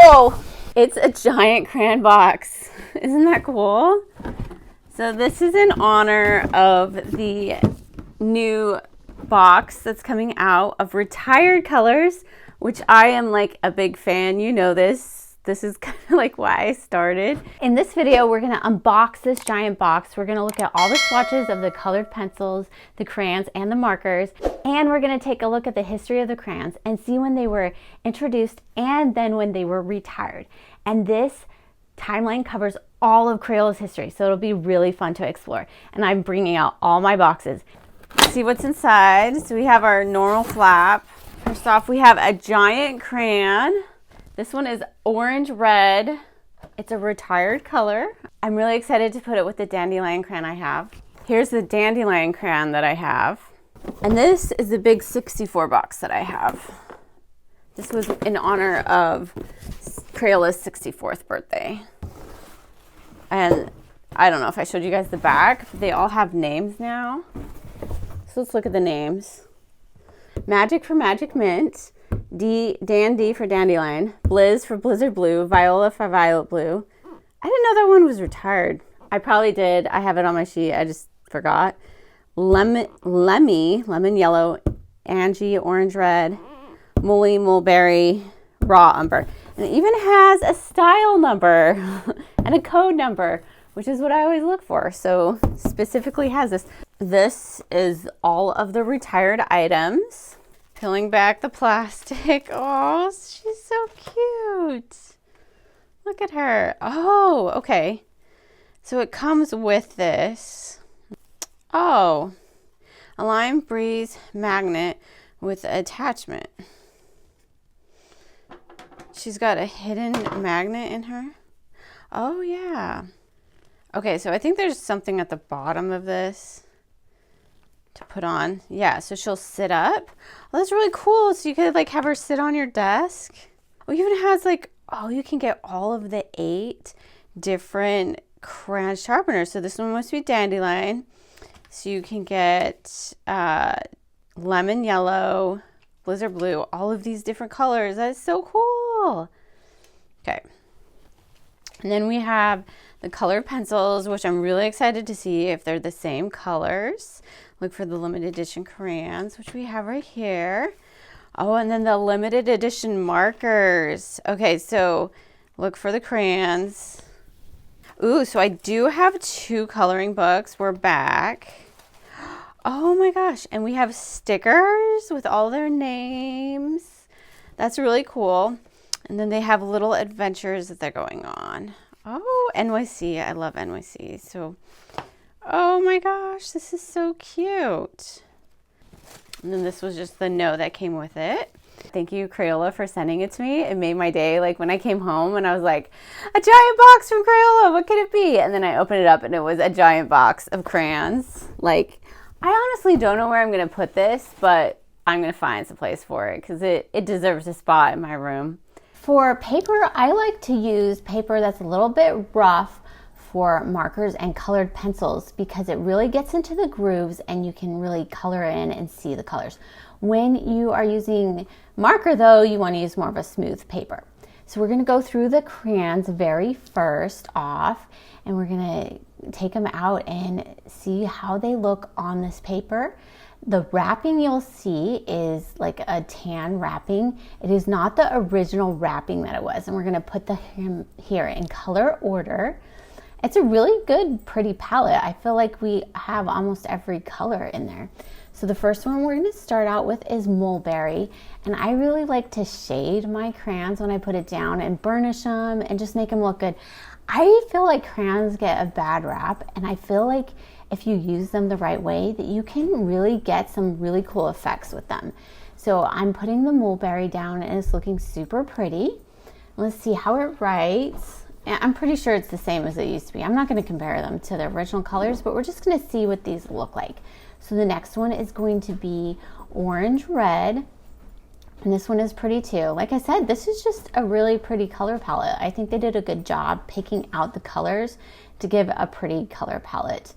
Whoa! It's a giant crayon box. Isn't that cool? So this is in honor of the new box that's coming out of retired colors, which I am like a big fan. You know this. This is kind of like why I started. In this video, we're gonna unbox this giant box. We're gonna look at all the swatches of the colored pencils, the crayons, and the markers. And we're gonna take a look at the history of the crayons and see when they were introduced and then when they were retired. And this timeline covers all of Crayola's history, so it'll be really fun to explore. And I'm bringing out all my boxes. See what's inside. So we have our normal flap. First off, we have a giant crayon. This one is orange red. It's a retired color. I'm really excited to put it with the Dandelion crayon I have. Here's the Dandelion crayon that I have. And this is the big 64 box that I have. This was in honor of Crayola's 64th birthday. And I don't know if I showed you guys the back. They all have names now. So let's look at the names. Magic for Magic Mint. D for Dandelion, Blizz for Blizzard Blue, Viola for Violet Blue. I didn't know that one was retired. I probably did. I have it on my sheet. I just forgot. Lemmy, Lemon Yellow, Angie, Orange Red, Molly, Mulberry, Raw Umber. And it even has a style number and a code number, which is what I always look for. So specifically has this. This is all of the retired items. Peeling back the plastic. Oh, she's so cute. Look at her. Oh, okay. So it comes with this. Oh, a Lime Breeze magnet with attachment. She's got a hidden magnet in her. Oh, yeah. Okay, so I think there's something at the bottom of this to put on. Yeah, so she'll sit up. Oh, that's really cool. So you could like have her sit on your desk. Oh, it even has like, oh, you can get all of the 8 different crayon sharpeners. So this one must be Dandelion. So you can get lemon yellow, blizzard blue, all of these different colors. That is so cool. Okay. And then we have the colored pencils, which I'm really excited to see if they're the same colors. Look for the limited edition crayons, which we have right here. Oh, and then the limited edition markers. Okay, so look for the crayons. Ooh, so I do have 2 coloring books. We're back. Oh my gosh, and we have stickers with all their names. That's really cool. And then they have little adventures that they're going on. Oh, NYC. I love NYC. So, oh my gosh, this is so cute. And then this was just the note that came with it. Thank you, Crayola, for sending it to me. It made my day. Like when I came home and I was like, a giant box from Crayola. What could it be? And then I opened it up and it was a giant box of crayons. Like, I honestly don't know where I'm going to put this, but I'm going to find some place for it because it deserves a spot in my room. For paper, I like to use paper that's a little bit rough for markers and colored pencils because it really gets into the grooves and you can really color in and see the colors. When you are using marker though, you want to use more of a smooth paper. So we're going to go through the crayons very first off and we're going to take them out and see how they look on this paper. The wrapping you'll see is like a tan wrapping. It is not the original wrapping that it was. And we're gonna put them here in color order. It's a really good, pretty palette. I feel like we have almost every color in there. So the first one we're gonna start out with is mulberry. And I really like to shade my crayons when I put it down and burnish them and just make them look good. I feel like crayons get a bad rap and I feel like if you use them the right way, that you can really get some really cool effects with them. So I'm putting the mulberry down and it's looking super pretty. Let's see how it writes. I'm pretty sure it's the same as it used to be. I'm not going to compare them to the original colors, but we're just going to see what these look like. So the next one is going to be orange red. And this one is pretty too. Like I said, this is just a really pretty color palette. I think they did a good job picking out the colors to give a pretty color palette.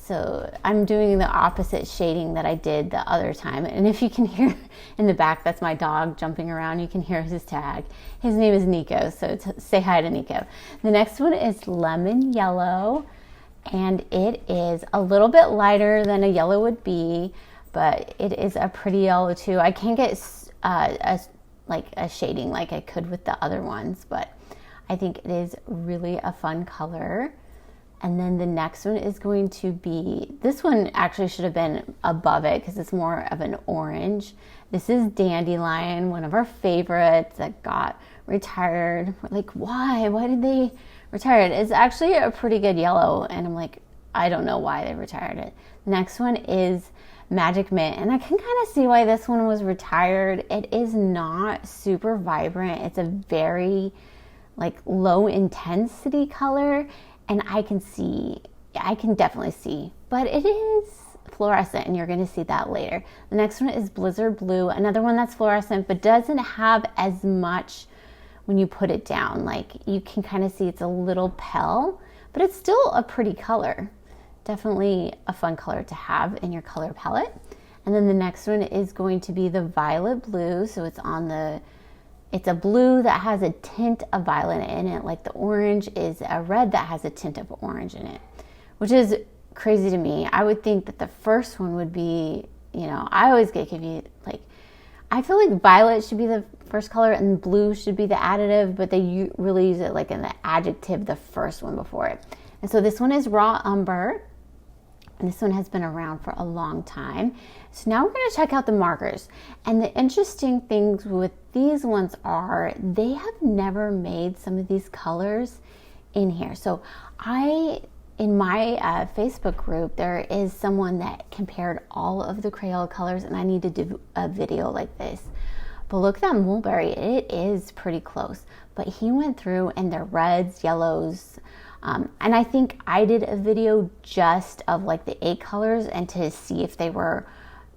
So I'm doing the opposite shading that I did the other time. And if you can hear in the back, that's my dog jumping around. You can hear his tag. His name is Nico, so say hi to Nico. The next one is lemon yellow, and it is a little bit lighter than a yellow would be, but it is a pretty yellow too. I can't get a shading like I could with the other ones, but I think it is really a fun color. And then the next one is going to be, this one actually should have been above it because it's more of an orange. This is Dandelion, one of our favorites that got retired. We're like, why? Why did they retire it? It's actually a pretty good yellow, and I'm like, I don't know why they retired it. The next one is Magic Mint, and I can kind of see why this one was retired. It is not super vibrant. It's a very low intensity color. And I can definitely see, but it is fluorescent, and you're going to see that later. The next one is Blizzard Blue, another one that's fluorescent, but doesn't have as much when you put it down. Like, you can kind of see it's a little pale, but it's still a pretty color. Definitely a fun color to have in your color palette. And then the next one is going to be the Violet Blue. So it's a blue that has a tint of violet in it, like the orange is a red that has a tint of orange in it, which is crazy to me. I would think that the first one would be, I always get confused. I feel like violet should be the first color and blue should be the additive, but they really use it in the adjective, the first one before it. And so this one is Raw Umber. And this one has been around for a long time. So now we're going to check out the markers. And the interesting things with these ones are they have never made some of these colors in here. So in my Facebook group, there is someone that compared all of the Crayola colors, and I need to do a video like this. But look at that mulberry. It is pretty close. But he went through and the reds, yellows, and I think I did a video just of the 8 colors and to see if they were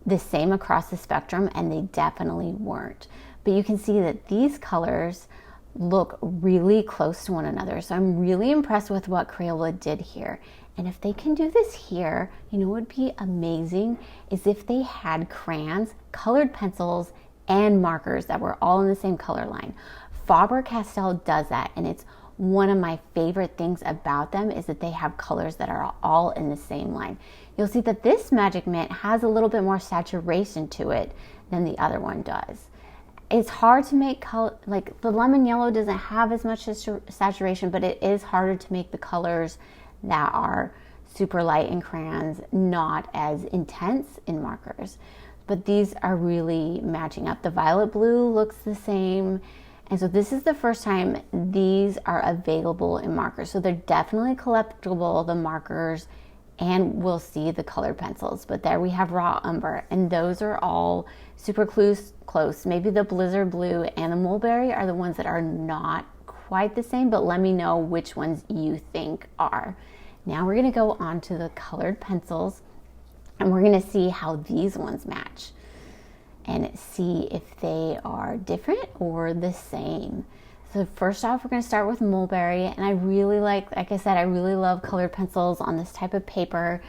the same across the spectrum, and they definitely weren't. But you can see that these colors look really close to one another. So I'm really impressed with what Crayola did here. And if they can do this here, what would be amazing is if they had crayons, colored pencils, and markers that were all in the same color line. Faber-Castell does that, and it's one of my favorite things about them is that they have colors that are all in the same line. You'll see that this Magic Mint has a little bit more saturation to it than the other one does. It's hard to make color, the lemon yellow doesn't have as much saturation, but it is harder to make the colors that are super light in crayons not as intense in markers. But these are really matching up. The Violet Blue looks the same. And so this is the first time these are available in markers. So they're definitely collectible, the markers, and we'll see the colored pencils. But there we have Raw Umber, and those are all super close. Maybe the Blizzard Blue and the Mulberry are the ones that are not quite the same, but let me know which ones you think are. Now we're gonna go on to the colored pencils, and we're gonna see how these ones match and see if they are different or the same. So first off, we're going to start with Mulberry, and I really like I said, I really love colored pencils on this type of paper.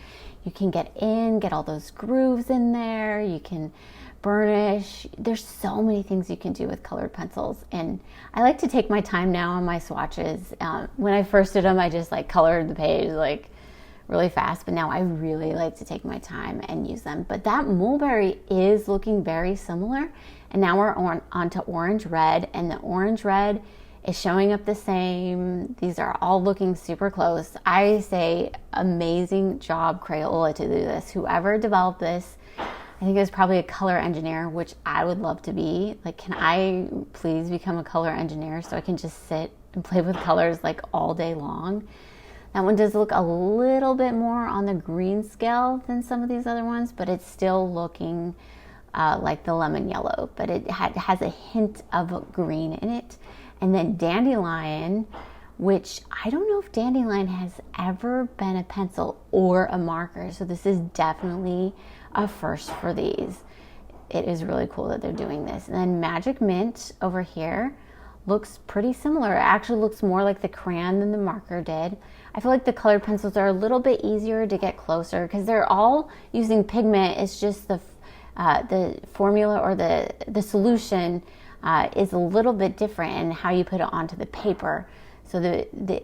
You can get all those grooves in there, you can burnish. There's so many things you can do with colored pencils, and I like to take my time now on my swatches. When I first did them, I just colored the page really fast, but now I really like to take my time and use them. But that mulberry is looking very similar, and now we're on to orange red, and the orange red is showing up the same. These are all looking super close. I say amazing job, Crayola, to do this. Whoever developed this, I think it was probably a color engineer, which I would love to be. Can I please become a color engineer so I can just sit and play with colors all day long? That one does look a little bit more on the green scale than some of these other ones, but it's still looking like the lemon yellow, but it has a hint of green in it. And then Dandelion, which I don't know if Dandelion has ever been a pencil or a marker, so this is definitely a first for these. It is really cool that they're doing this. And then Magic Mint over here looks pretty similar. It actually looks more like the crayon than the marker did. I feel like the colored pencils are a little bit easier to get closer because they're all using pigment. It's just the formula or the solution is a little bit different in how you put it onto the paper. So the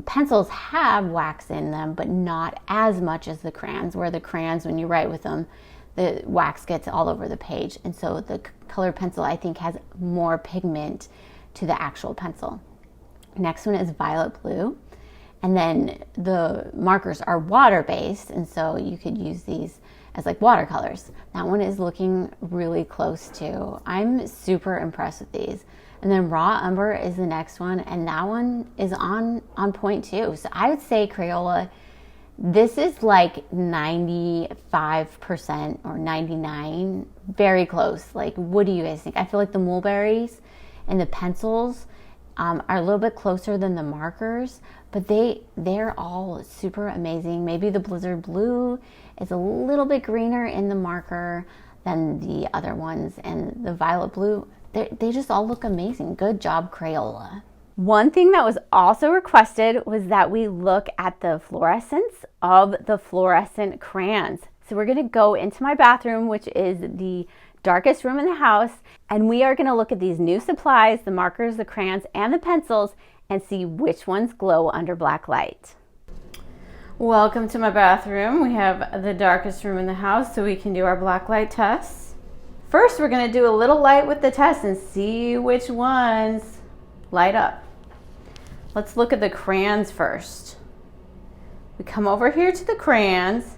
pencils have wax in them, but not as much as the crayons, where the crayons, when you write with them, the wax gets all over the page. And so the colored pencil, I think, has more pigment to the actual pencil. Next one is violet blue. And then the markers are water-based, and so you could use these as like watercolors. That one is looking really close too. I'm super impressed with these. And then raw umber is the next one, and that one is on point too. So I would say Crayola, this is like 95% or 99%, very close. Like, what do you guys think? I feel like the mulberries and the pencils are a little bit closer than the markers, but they're all super amazing. Maybe the blizzard blue is a little bit greener in the marker than the other ones, and the violet blue, they just all look amazing. Good job, Crayola. One thing that was also requested was that we look at the fluorescence of the fluorescent crayons. So we're gonna go into my bathroom, which is the darkest room in the house, and we are gonna look at these new supplies, the markers, the crayons, and the pencils, and see which ones glow under black light. Welcome to my bathroom. We have the darkest room in the house, so we can do our black light tests. First, we're gonna do a little light with the test and see which ones light up. Let's look at the crayons first. We come over here to the crayons,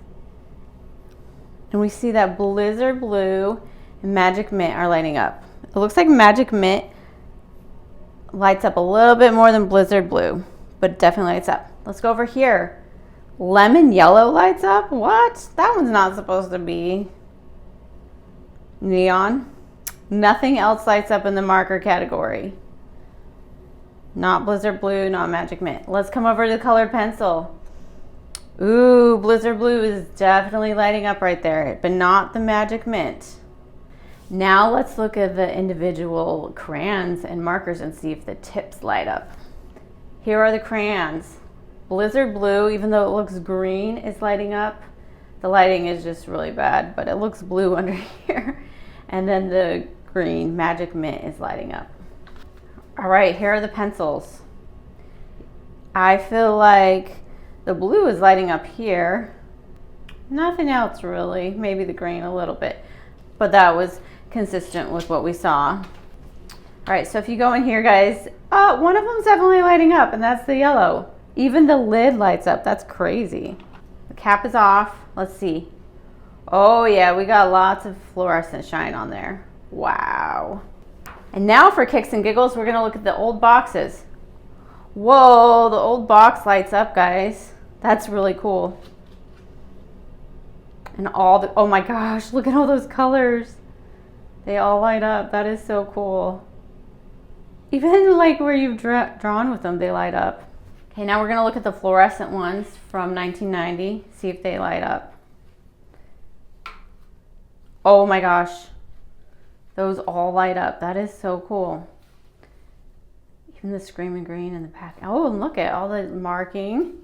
and we see that blizzard blue and magic mint are lighting up. It looks like magic mint lights up a little bit more than blizzard blue, but it definitely lights up. Let's go over here. Lemon yellow lights up. What? That one's not supposed to be neon. Nothing else lights up in the marker category. Not blizzard blue, not magic mint. Let's come over to the colored pencil. Ooh, blizzard blue is definitely lighting up right there, but not the magic mint. Now let's look at the individual crayons and markers and see if the tips light up. Here are the crayons. Blizzard blue, even though it looks green, is lighting up. The lighting is just really bad, but it looks blue under here. And then the green magic mint is lighting up. All right, here are the pencils. I feel like the blue is lighting up here. Nothing else really, maybe the green a little bit, but that was consistent with what we saw. All right, so if you go in here, guys, one of them's definitely lighting up, and that's the yellow. Even the lid lights up. That's crazy. The cap is off. Let's see. Oh yeah, we got lots of fluorescent shine on there. Wow. And now for kicks and giggles, we're gonna look at the old boxes. Whoa, the old box lights up, guys. That's really cool. And oh my gosh, look at all those colors. They all light up. That is so cool. Even like where you've drawn with them, they light up. Okay, now we're gonna look at the fluorescent ones from 1990, see if they light up. Oh my gosh, those all light up. That is so cool. Even the screaming green in the pack. Oh, and look at all the marking.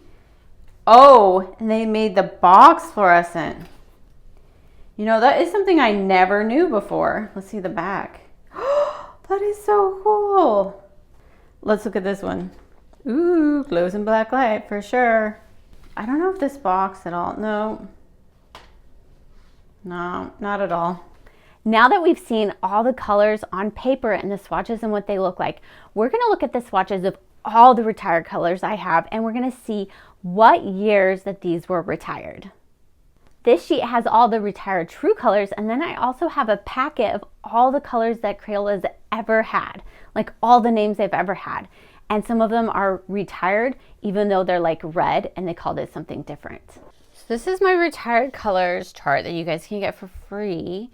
Oh, and they made the box fluorescent. You know, that is something I never knew before. Let's see the back. That is so cool. Let's look at this one. Ooh, glows in black light for sure. I don't know if this box at all. No, not at all. Now that we've seen all the colors on paper and the swatches and what they look like, we're gonna look at the swatches of all the retired colors I have, and we're gonna see what years that these were retired. This sheet has all the retired true colors, and then I also have a packet of all the colors that Crayola's ever had, like all the names they've ever had. And some of them are retired, even though they're like red, and they called it something different. So this is my retired colors chart that you guys can get for free.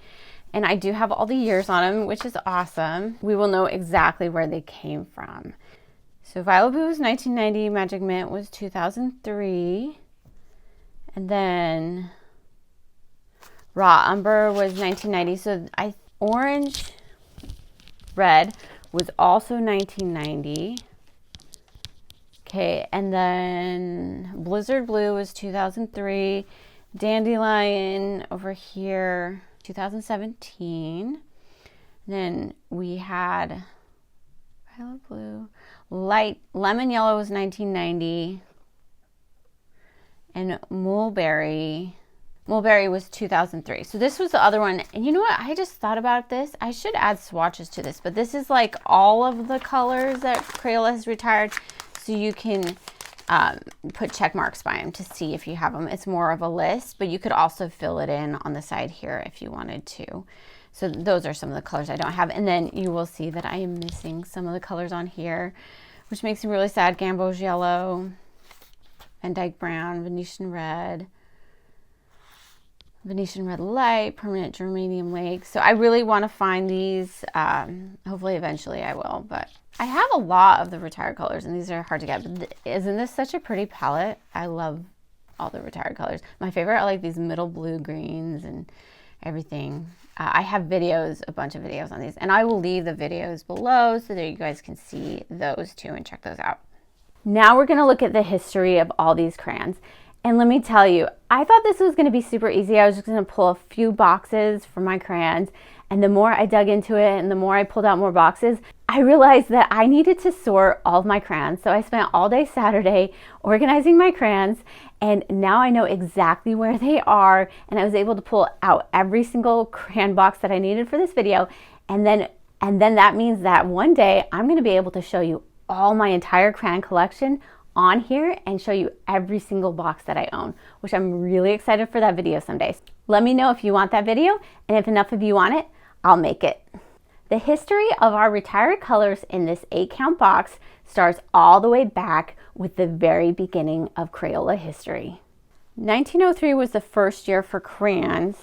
And I do have all the years on them, which is awesome. We will know exactly where they came from. So Violet Blue was 1990, Magic Mint was 2003. And then Raw Umber was 1990. So orange, red was also 1990. Okay, and then Blizzard Blue was 2003. Dandelion over here, 2017. Then we had Violet Blue. Light Lemon Yellow was 1990. And Mulberry was 2003. So this was the other one. And you know what? I just thought about this. I should add swatches to this, but this is like all of the colors that Crayola has retired. So you can put check marks by them to see if you have them. It's more of a list, but you could also fill it in on the side here if you wanted to. So those are some of the colors I don't have. And then you will see that I am missing some of the colors on here, which makes me really sad. Gamboge Yellow, Van Dyke Brown, Venetian Red Light, Permanent Germanium Lake. So I really want to find these. Hopefully eventually I will, but I have a lot of the retired colors and these are hard to get, but isn't this such a pretty palette? I love all the retired colors. My favorite are like these middle blue greens and everything. I have videos, a bunch of videos on these, and I will leave the videos below so that you guys can see those too and check those out. Now we're going to look at the history of all these crayons. And let me tell you, I thought this was going to be super easy. I was just going to pull a few boxes from my crayons. And the more I dug into it and the more I pulled out more boxes, I realized that I needed to sort all of my crayons. So I spent all day Saturday organizing my crayons. And now I know exactly where they are. And I was able to pull out every single crayon box that I needed for this video. And then that means that one day I'm going to be able to show you all my entire crayon collection on here and show you every single box that I own, which I'm really excited for that video someday. Let me know if you want that video, and if enough of you want it, I'll make it. The history of our retired colors in this 8-count box starts all the way back with the very beginning of Crayola history. 1903 was the first year for crayons.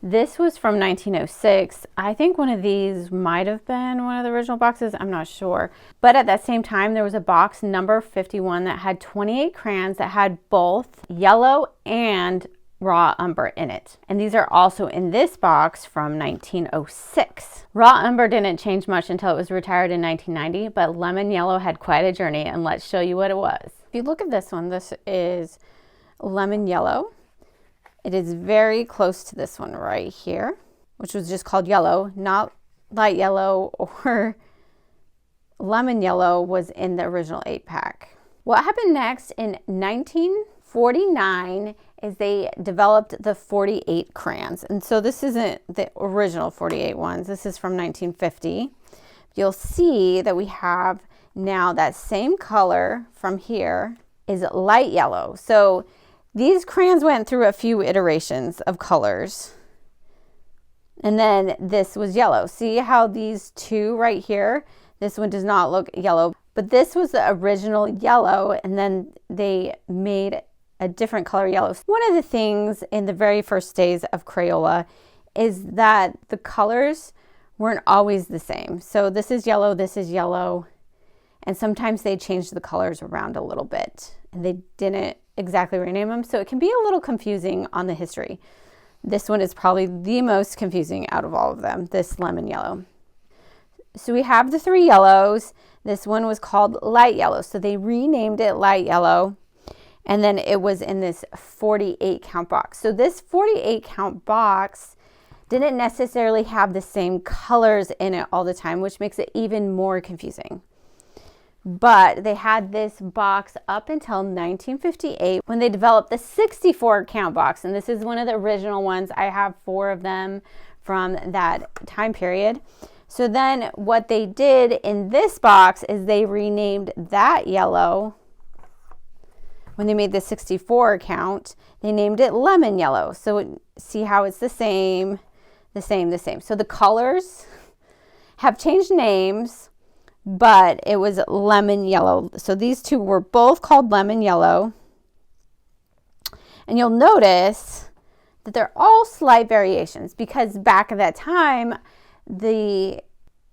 This was from 1906. I think one of these might have been one of the original boxes. I'm not sure. But at that same time, there was a box number 51 that had 28 crayons that had both yellow and raw umber in it. And these are also in this box from 1906. Raw umber didn't change much until it was retired in 1990, but lemon yellow had quite a journey, and let's show you what it was. If you look at this one, this is lemon yellow. It is very close to this one right here, which was just called yellow, not light yellow or lemon yellow was in the original 8-pack. What happened next in 1949 is they developed the 48 crayons. And so this isn't the original 48 ones. This is from 1950. You'll see that we have now that same color from here is light yellow. So these crayons went through a few iterations of colors. And then this was yellow. See how these two right here, this one does not look yellow, but this was the original yellow, and then they made a different color yellow. One of the things in the very first days of Crayola is that the colors weren't always the same. So this is yellow, and sometimes they changed the colors around a little bit, and they didn't exactly rename them, so it can be a little confusing on the history. This one is probably the most confusing out of all of them, this lemon yellow. So we have the 3 yellows. This one was called light yellow, so they renamed it light yellow, and then it was in this 48 count box. So this 48 count box didn't necessarily have the same colors in it all the time, which makes it even more confusing. But they had this box up until 1958 when they developed the 64 count box. And this is one of the original ones. I have 4 of them from that time period. So then what they did in this box is they renamed that yellow. When they made the 64 count, they named it lemon yellow. So see how it's the same. So the colors have changed names, but it was lemon yellow. So these two were both called lemon yellow. And you'll notice that they're all slight variations because back at that time, the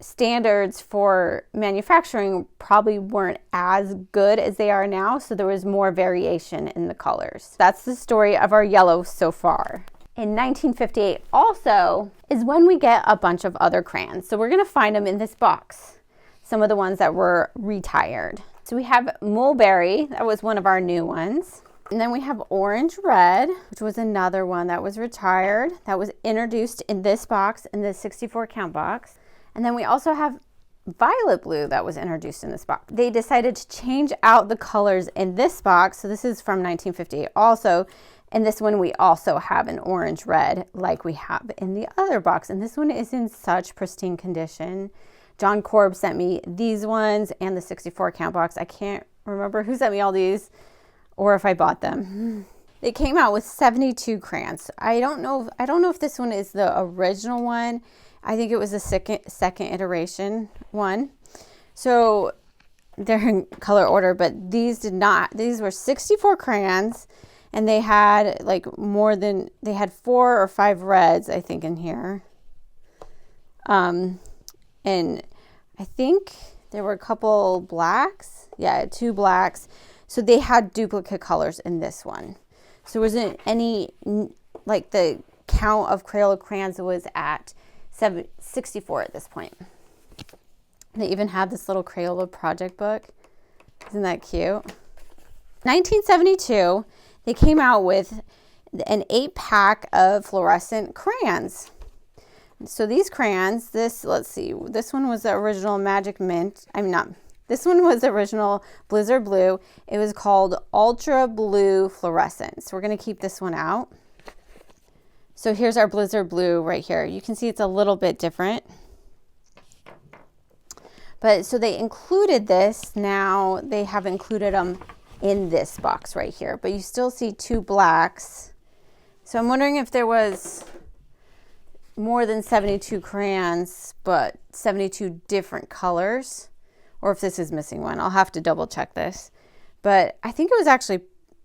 standards for manufacturing probably weren't as good as they are now. So there was more variation in the colors. That's the story of our yellow so far. In 1958 also is when we get a bunch of other crayons. So we're going to find them in this box. some of the ones that were retired. So we have mulberry, that was one of our new ones. And then we have orange red, which was another one that was retired, that was introduced in this box, in the 64 count box. And then we also have violet blue that was introduced in this box. They decided to change out the colors in this box. So this is from 1958 also. And this one we also have an orange red like we have in the other box. And this one is in such pristine condition. John Korb sent me these ones and the 64 count box. I can't remember who sent me all these or if I bought them. They came out with 72 crayons. I don't know if this one is the original one. I think it was the second iteration one. So they're in color order, but these did not. These were 64 crayons, and they had like they had 4 or 5 reds, I think, in here. And I think there were a couple blacks. Yeah, 2 blacks. So they had duplicate colors in this one. So there wasn't any, like the count of Crayola crayons was at 64 at this point. They even have this little Crayola project book. Isn't that cute? 1972, they came out with an 8-pack of fluorescent crayons. So these crayons, let's see, this one was the original Magic Mint. This one was the original Blizzard Blue. It was called Ultra Blue Fluorescence. We're going to keep this one out. So here's our Blizzard Blue right here. You can see it's a little bit different. But so they included this. Now they have included them in this box right here. But you still see 2 blacks. So I'm wondering if there was more than 72 crayons, but 72 different colors. Or if this is missing one. I'll have to double check this. But I think it was actually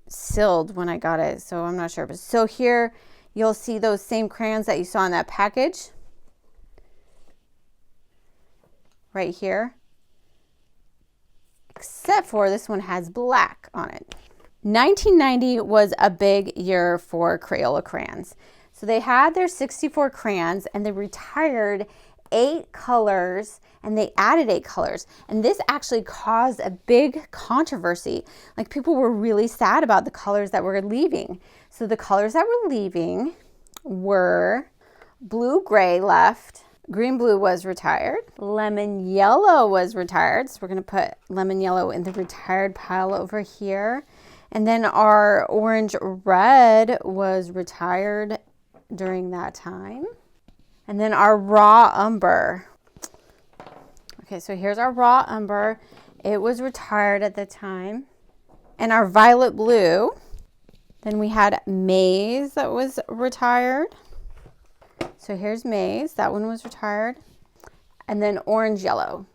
sealed when I got it, so I'm not sure. But so here you'll see those same crayons that you saw in that package. Right here. Except for this one has black on it. 1990 was a big year for Crayola crayons. So they had their 64 crayons and they retired 8 colors and they added 8 colors. And this actually caused a big controversy. Like people were really sad about the colors that were leaving. So the colors that were leaving were blue gray left, green blue was retired, lemon yellow was retired. So we're going to put lemon yellow in the retired pile over here. And then our orange red was retired during that time. And then our raw umber. Okay, so here's our raw umber. It was retired at the time. And our violet blue. Then we had maize that was retired. So here's maize. That one was retired. And then orange yellow.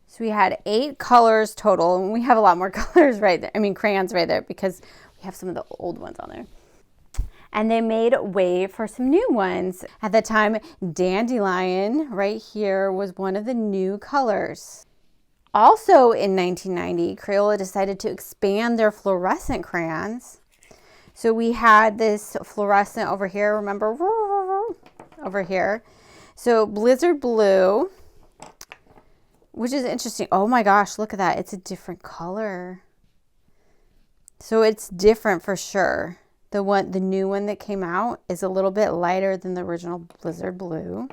So we had 8 colors total. And we have a lot more colors right there. I mean crayons right there because we have some of the old ones on there. And they made way for some new ones. At the time, Dandelion right here was one of the new colors. Also in 1990, Crayola decided to expand their fluorescent crayons. So we had this fluorescent over here, remember? Over here. So Blizzard Blue, which is interesting. Oh my gosh, look at that. It's a different color. So it's different for sure. The new one that came out is a little bit lighter than the original Blizzard Blue.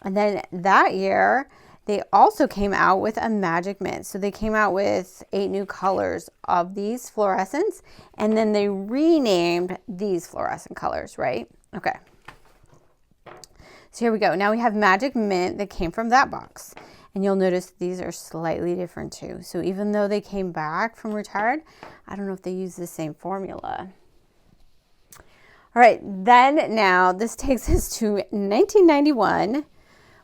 And then that year, they also came out with a Magic Mint. So they came out with 8 new colors of these fluorescents. And then they renamed these fluorescent colors, right? Okay. So here we go. Now we have Magic Mint that came from that box. And you'll notice these are slightly different too. So even though they came back from retired, I don't know if they use the same formula. All right, then now this takes us to 1991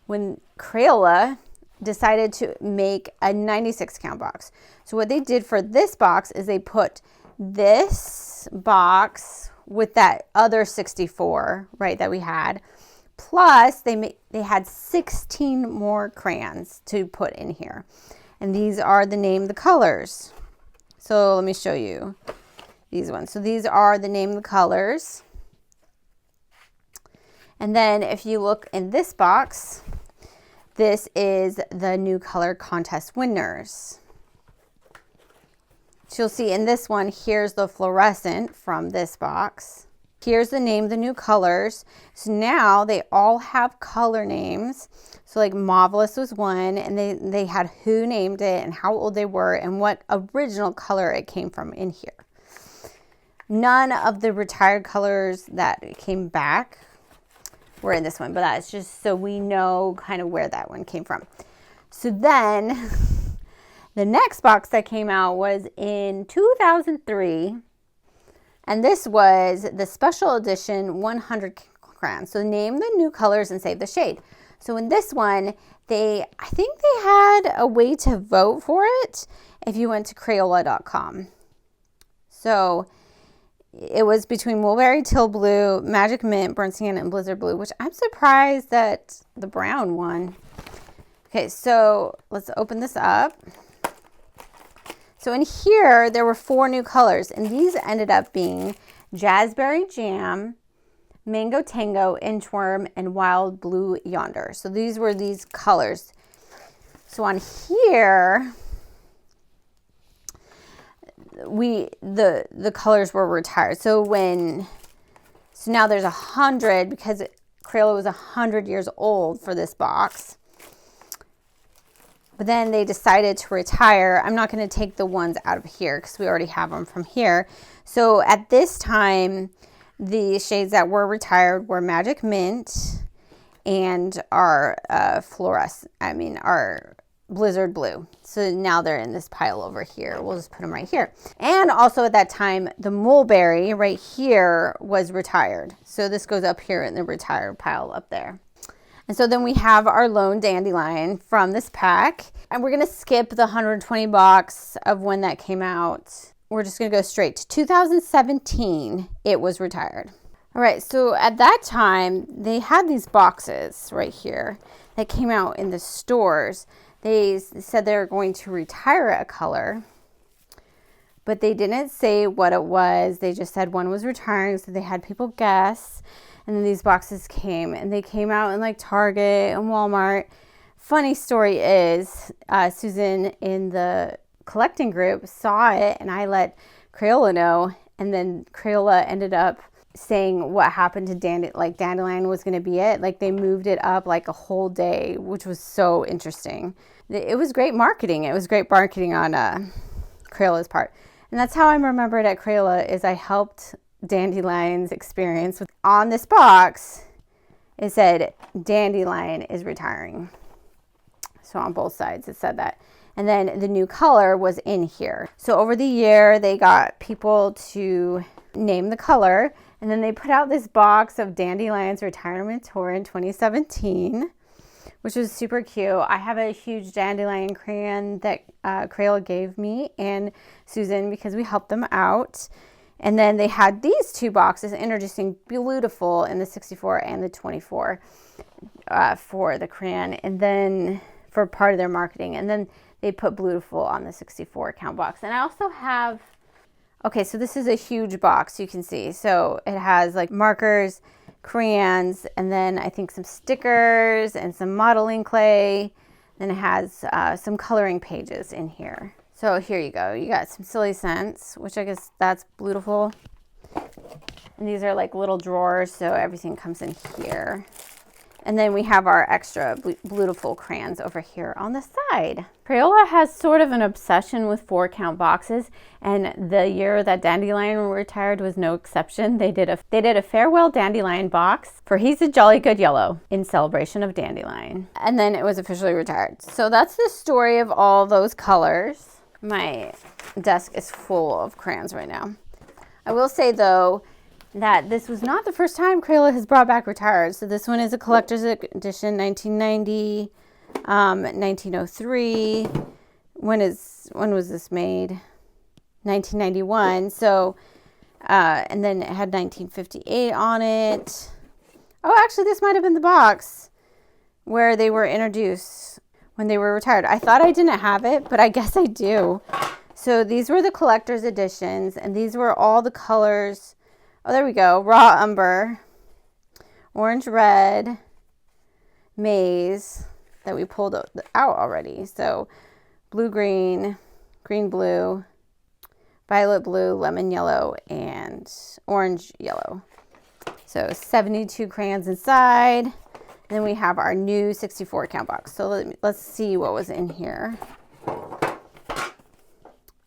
when Crayola decided to make a 96 count box. So what they did for this box is they put this box with that other 64, right, that we had. Plus, they had 16 more crayons to put in here. And these are the colors. So let me show you these ones. So these are the colors. And then if you look in this box, this is the new color contest winners. So you'll see in this one, here's the Fluorescent from this box. Here's the name, the new colors. So now they all have color names. So like Marvelous was one, and they had who named it and how old they were and what original color it came from in here. None of the retired colors that came back were in this one, but that's just so we know kind of where that one came from. So then the next box that came out was in 2003, and this was the special edition 100 crayons. So name the new colors and save the shade. So in this one, I think they had a way to vote for it if you went to Crayola.com. So it was between Mulberry, Teal Blue, Magic Mint, Burnt Sienna, and Blizzard Blue, which I'm surprised that the brown won. Okay, so let's open this up. So in here, there were 4 new colors, and these ended up being Jazzberry Jam, Mango Tango, Inchworm, and Wild Blue Yonder. So these were these colors. So on here, the colors were retired. So now there's 100, because Crayola was 100 years old for this box. But then they decided to retire. I'm not going to take the ones out of here because we already have them from here. So at this time, the shades that were retired were Magic Mint and our our Blizzard Blue. So now they're in this pile over here. We'll just put them right here. And also at that time, the Mulberry right here was retired. So this goes up here in the retired pile up there. And so then we have our lone Dandelion from this pack. And we're going to skip the 120 box of when that came out. We're just going to go straight to 2017. It was retired. All right, so at that time, they had these boxes right here that came out in the stores. They said they were going to retire a color, but they didn't say what it was. They just said one was retiring, so they had people guess. And then these boxes came, and they came out in like Target and Walmart. Funny story is, Susan in the collecting group saw it, and I let Crayola know, and then Crayola ended up saying what happened to Dandelion was going to be it. Like they moved it up like a whole day, which was so interesting. It was great marketing. It was great marketing on Crayola's part. And that's how I'm remembered at Crayola, is I helped Dandelion's experience. On this box, it said Dandelion is retiring. So on both sides it said that. And then the new color was in here. So over the year, they got people to name the color. And then they put out this box of Dandelion's retirement tour in 2017, which was super cute. I have a huge Dandelion crayon that Crayola gave me and Susan because we helped them out. And then they had these 2 boxes introducing Beautiful in the 64 and the 24 for the crayon, and then for part of their marketing. And then they put Beautiful on the 64 count box. And I also have, okay, so this is a huge box, you can see. So it has like markers, crayons, and then I think some stickers and some modeling clay. Then it has some coloring pages in here. So here you go. You got some Silly Scents, which I guess that's Beautiful. And these are like little drawers, so everything comes in here. And then we have our extra Beautiful crayons over here on the side. Crayola has sort of an obsession with 4 count boxes, and the year that Dandelion retired was no exception. They did a farewell Dandelion box for He's a Jolly Good Yellow in celebration of Dandelion. And then it was officially retired. So that's the story of all those colors. My desk is full of crayons right now. I will say though, that this was not the first time Crayola has brought back retired. So this one is a collector's edition, 1990, 1903. When was this made? 1991. So, and then it had 1958 on it. Oh, actually, this might have been the box where they were introduced when they were retired. I thought I didn't have it, but I guess I do. So these were the collector's editions, and these were all the colors. Oh, there we go. Raw Umber, Orange Red, Maize, that we pulled out already. So blue, green, green, blue, violet blue, lemon yellow, and orange yellow. So 72 crayons inside. And then we have our new 64 count box. So let's see what was in here.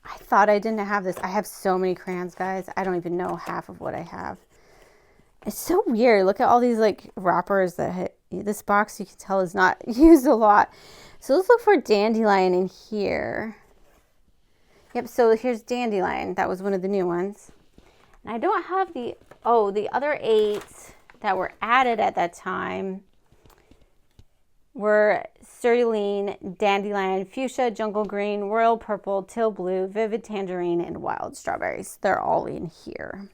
I thought I didn't have this. I have so many crayons, guys. I don't even know half of what I have. It's so weird. Look at all these like wrappers that this box you can tell is not used a lot. So let's look for Dandelion in here. Yep, so here's Dandelion. That was one of the new ones. And I don't have the other 8 that were added at that time were Cerulean, Dandelion, Fuchsia, Jungle Green, Royal Purple, Teal Blue, Vivid Tangerine, and Wild Strawberries. They're all in here.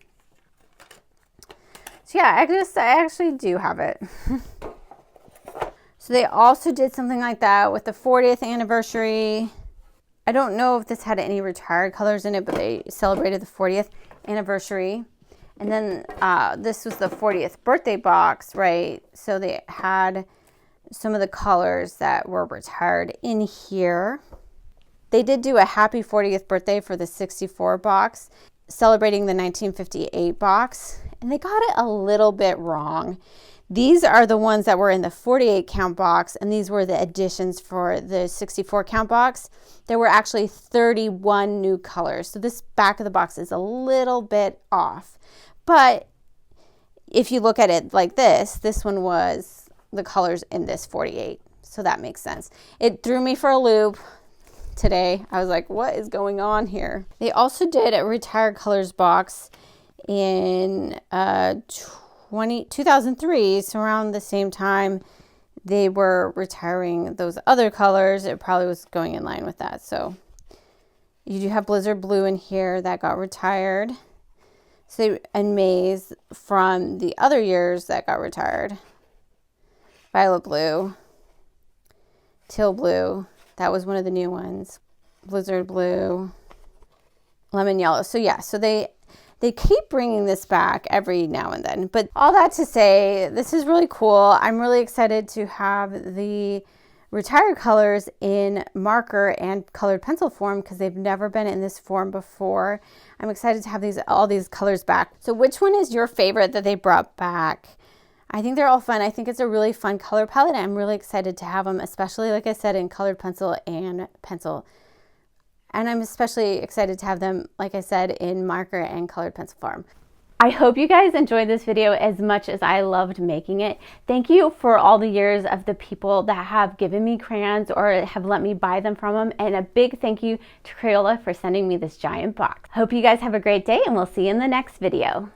So yeah, I actually do have it. So they also did something like that with the 40th anniversary. I don't know if this had any retired colors in it, but they celebrated the 40th anniversary. And then this was the 40th birthday box, right? So they had some of the colors that were retired in here. They did do a happy 40th birthday for the 64 box, celebrating the 1958 box. And they got it a little bit wrong. These are the ones that were in the 48 count box, and these were the additions for the 64 count box. There were actually 31 new colors. So this back of the box is a little bit off. But if you look at it like this one was the colors in this 48. So that makes sense. It threw me for a loop today. I was like, what is going on here? They also did a retired colors box in 2003, so around the same time they were retiring those other colors. It probably was going in line with that. So you do have Blizzard Blue in here that got retired. So, and Maze from the other years that got retired. Violet Blue, Teal Blue, that was one of the new ones. Blizzard Blue, Lemon Yellow. So yeah, so they keep bringing this back every now and then. But all that to say, this is really cool. I'm really excited to have the retired colors in marker and colored pencil form because they've never been in this form before. I'm excited to have all these colors back. So which one is your favorite that they brought back? I think they're all fun. I think it's a really fun color palette. I'm really excited to have them, especially like I said, in colored pencil and pencil. And I'm especially excited to have them, like I said, in marker and colored pencil form. I hope you guys enjoyed this video as much as I loved making it. Thank you for all the years of the people that have given me crayons or have let me buy them from them. And a big thank you to Crayola for sending me this giant box. Hope you guys have a great day, and we'll see you in the next video.